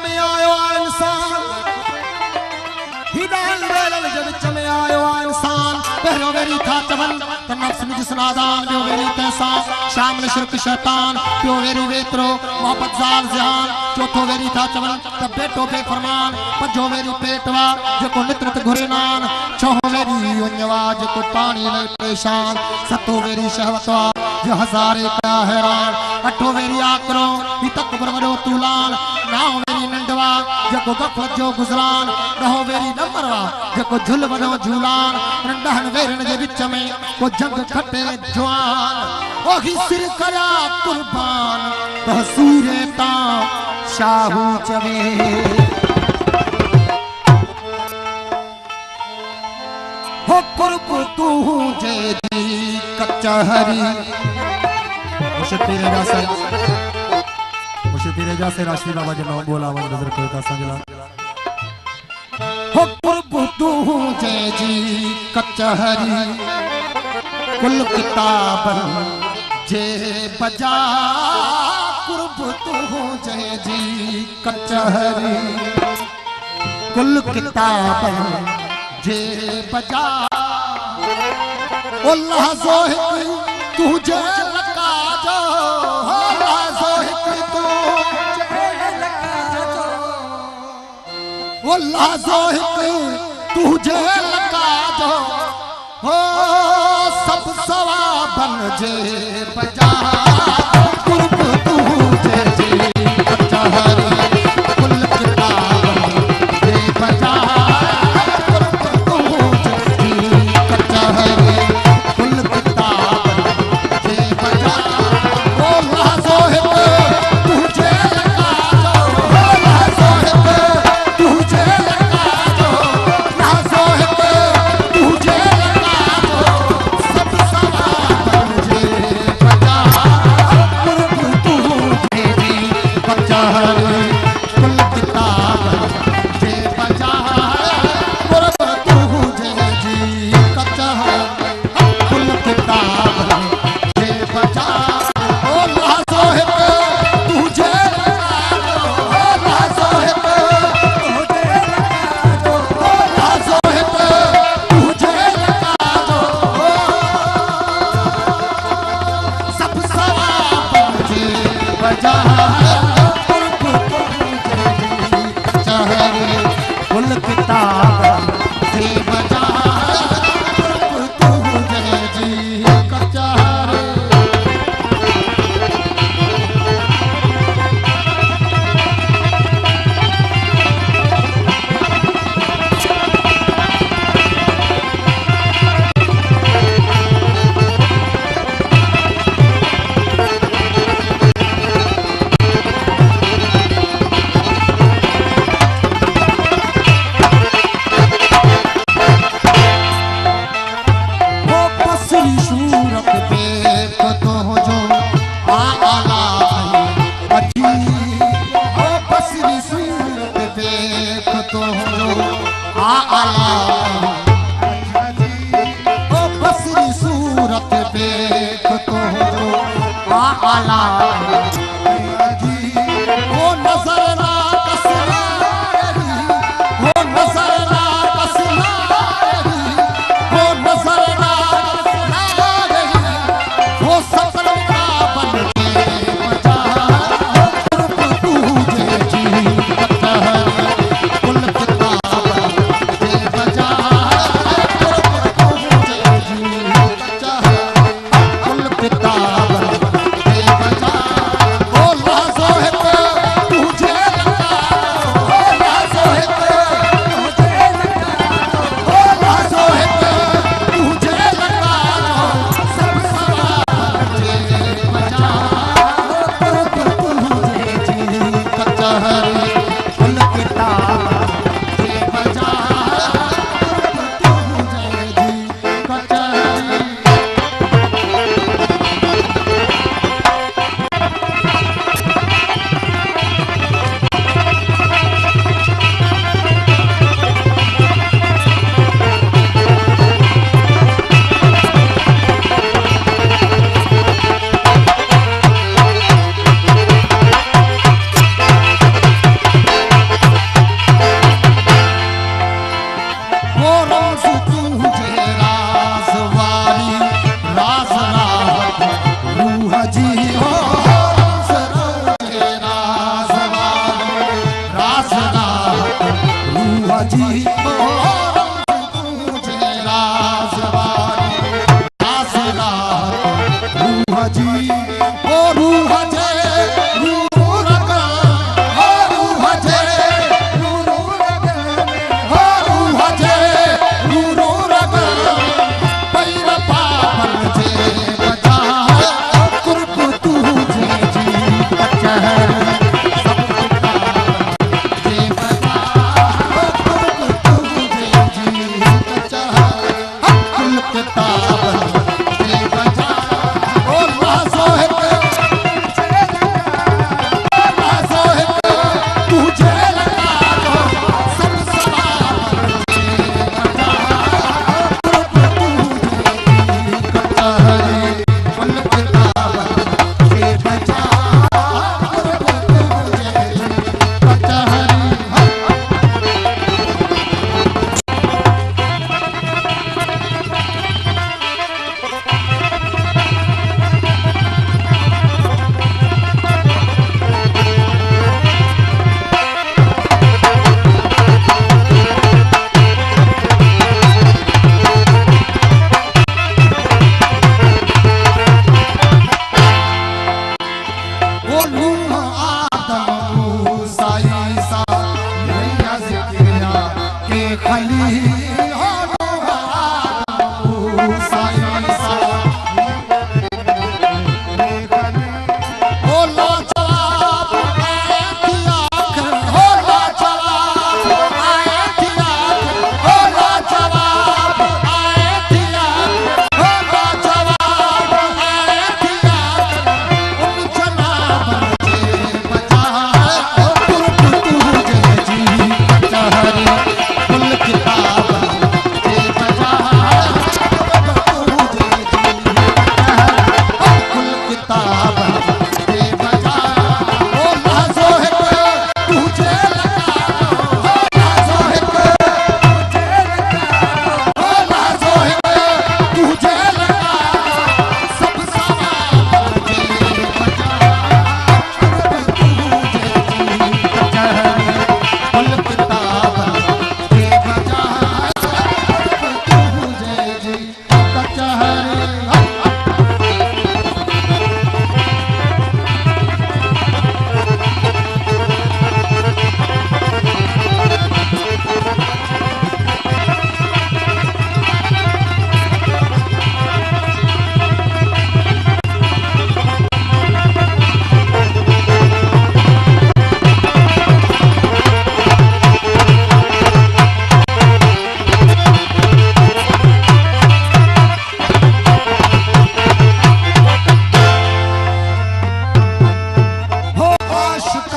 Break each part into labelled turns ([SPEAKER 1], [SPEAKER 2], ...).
[SPEAKER 1] में आयो इंसान हिदान वेलन जे विच में आयो इंसान पहलो वेरी था चवन त नफ्स में जिसनादान बियो वेरी तैसा शामिल शिरक शैतान बियो वेरी वेतरो मोहब्बत जाल जहान चौथो वेरी था चवन त बेटो बेफरमान पंजो वेरी पेटवा जेको नित नित घुरे नान छहो वेरी उन्नवा जेको पानी ले परेशान सतो वेरी शहवतवा जो हजारे का हैरान अठो वेरी आकरो ही तकबर वडो तूलान नाओ वेरी नंदवा जेको गफलत जो गुजरान ॾहो वेरी नंबरवा जेको झुल वडो झूलान नंढहन वेरन जे विच में को जंग खटे जवान ओ ही सिर करा कुर्बान तहसीरे ता शाहू चवे हो कुर्ब तू जे दी कचहरी मुझे तेरे जैसे राशि बाबा जब बोला वन नजर करता संजला हो कुर्ब तू जे जी कचहरी कुल किताबन जे बजा कुर्ब तू जे जी कचहरी कुल किताबन जे बजा ओ लहज़ो तुझे लगा जो हो लहज़ो वो लहज़ो तुझे लगा जो हो सब सवाबन जे बजा कुर्ब तुझे जी कचहरी कुल किताबन जे बजा कुर्ब तुझे जी कचहरी कुल किताबन जे बजा वो लहज़ो तुझे लगा जो हो लहज़ो तुझे लगा जो लहज़ो तुझे लगा जो सब सवाबन जे बजा कुर्ब तुझे जी कचहरी कुल किताबन जे बजा कुर्ब तुझे जी कचहरी कुल किताबन जे बजा ओ लहज़ो तुझे लगा जो हो लहज़ो तुझे लगा जो हो लहज़ो तुझे लगा जो हो सब सवाबन जे बजा कुर्ब तुझे जी कचहरी कुल किताबन जे बजा कुर्ब तुझे जी कचहरी वो पसरी सूरत देख तो जो आला अजी वो पसरी सूरत देख तो जो आला वो पसरी सूरत देख तो जो आला वो नजर ना कसना वो नजर ना कसना वो नजर ना वो सफर का बन के बजा कुर्ब तुझे जी कचहरी कुल किताबन जे बजा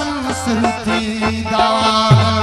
[SPEAKER 1] बन सुरती दावा